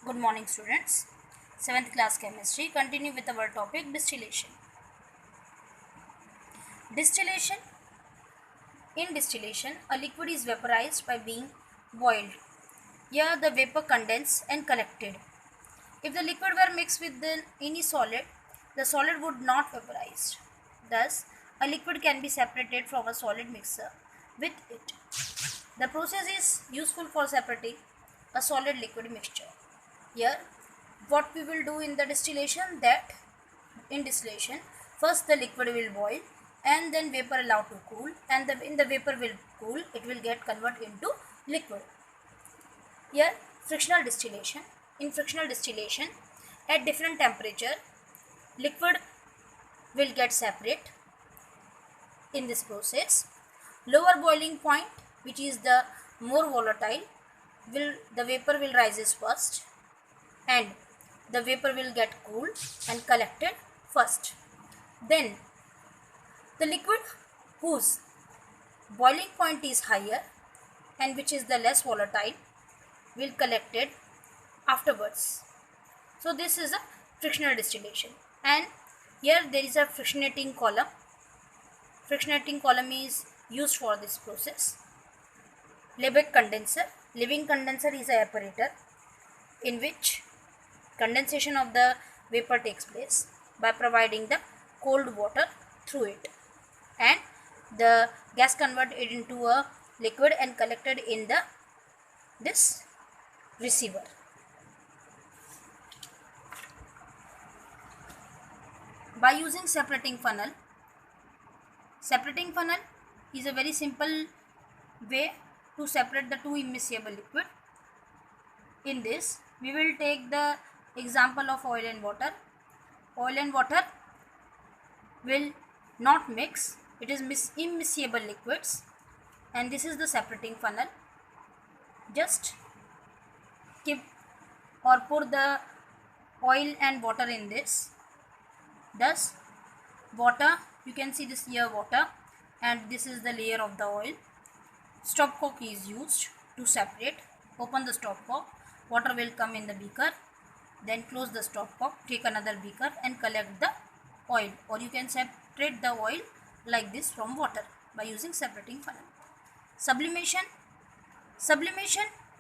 Good morning, students. 7th class chemistry. Continue with our topic distillation. Distillation. In distillation, a liquid is vaporized by being boiled. Here, the vapor condenses and collected. If the liquid were mixed with any solid, the solid would not vaporize. Thus, a liquid can be separated from a solid mixer with it. The process is useful for separating a solid liquid mixture. Here, what we will do in the distillation, that in distillation first the liquid will boil and then vapor allowed to cool, and in the vapor will cool, it will get converted into liquid. Here, frictional distillation. In frictional distillation, at different temperature, liquid will get separate. In this process, lower boiling point, which is the more volatile, the vapor will rises first, and the vapor will get cooled and collected first. Then the liquid whose boiling point is higher and which is the less volatile will collected afterwards. So this is a frictional distillation, and here there is a frictionating column. Frictionating column is used for this process. Lebesgue condenser. Lebesgue condenser is a apparatus in which condensation of the vapor takes place by providing the cold water through it, and the gas converted into a liquid and collected in this receiver. By using separating funnel is a very simple way to separate the two immiscible liquid. In this, we will take the example of oil and water. Oil and water will not mix, it is immiscible liquids, and this is the separating funnel. Just keep or pour the oil and water in this. Thus, water, you can see this here water, and this is the layer of the oil. Stopcock is used to separate. Open the stopcock, water will come in the beaker, then close the stopcock, take another beaker and collect the oil, or you can separate the oil like this from water by using separating funnel. Sublimation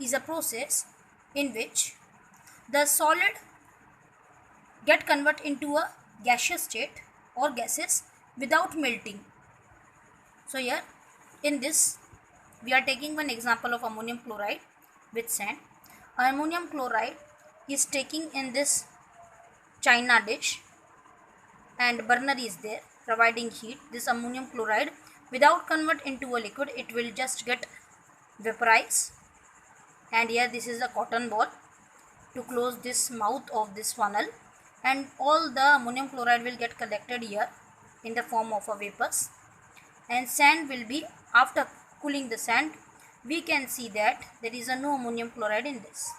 is a process in which the solid get converted into a gaseous state or gases without melting. So here in this we are taking one example of ammonium chloride with sand. Ammonium chloride is taking in this china dish, and burner is there providing heat. This ammonium chloride without convert into a liquid, it will just get vaporized, and here this is a cotton ball to close this mouth of this funnel, and all the ammonium chloride will get collected here in the form of a vapors, and sand will be, after cooling the sand, we can see that there is a no ammonium chloride in this.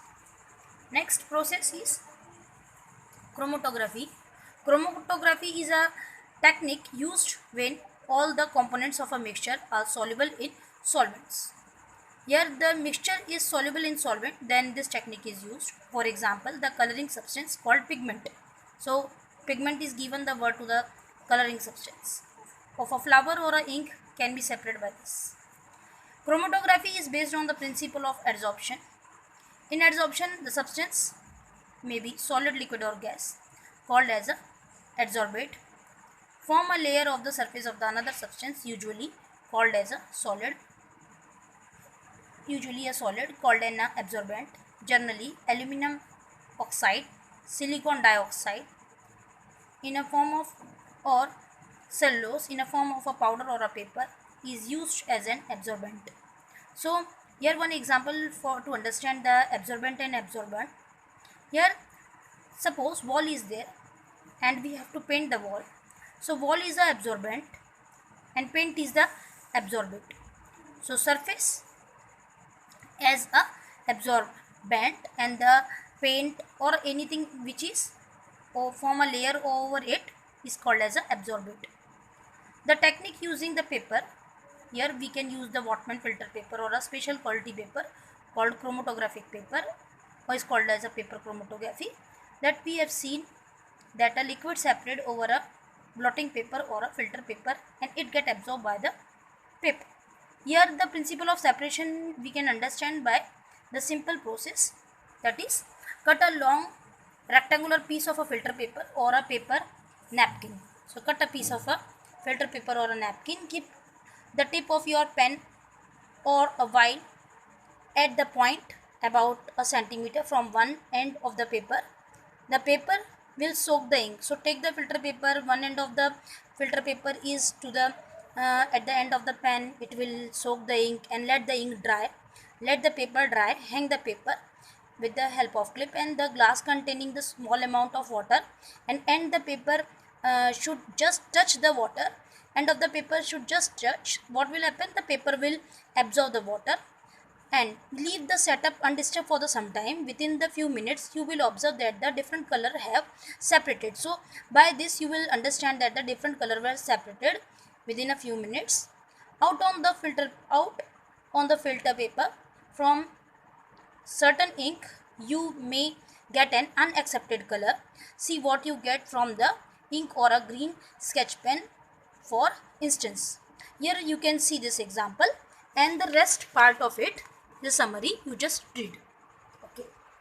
Next process is chromatography. Chromatography is a technique used when all the components of a mixture are soluble in solvents. Here the mixture is soluble in solvent, then this technique is used. For example, the coloring substance called pigment. So pigment is given the word to the coloring substance of a flower or a ink can be separated by this. Chromatography is based on the principle of adsorption. In adsorption, the substance may be solid, liquid or gas, called as a adsorbate, form a layer of the surface of the another substance, usually called as a solid, called an absorbent, generally aluminum oxide, silicon dioxide in a form of, or cellulose in a form of a powder or a paper is used as an absorbent. So here one example for to understand the absorbent and absorbent. Here suppose wall is there and we have to paint the wall. So wall is the absorbent and paint is the absorbent. So surface as a absorbent and the paint or anything which is or form a layer over it is called as a absorbent. The technique using the paper, here we can use the Whatman filter paper or a special quality paper called chromatographic paper. or is called as a paper chromatography, that we have seen that a liquid separated over a blotting paper or a filter paper and it get absorbed by the paper. Here the principle of separation we can understand by the simple process, that is, cut a long rectangular piece of a filter paper or a paper napkin. So cut a piece of a filter paper or a napkin, keep the tip of your pen or a vial at the point about a centimeter from one end of the paper. The paper will soak the ink. So take the filter paper, one end of the filter paper is to the at the end of the pen, it will soak the ink and let the ink dry. Let the paper dry, hang the paper with the help of clip and the glass containing the small amount of water, and end the paper should just touch the water. End of the paper should just touch. What will happen? The paper will absorb the water and leave the setup undisturbed for the some time. Within the few minutes you will observe that the different color have separated. So by this you will understand that the different color were separated within a few minutes. Out on the filter paper from certain ink you may get an unaccepted color. See what you get from the ink or a green sketch pen, for instance. Here you can see this example and the rest part of it, the summary you just read.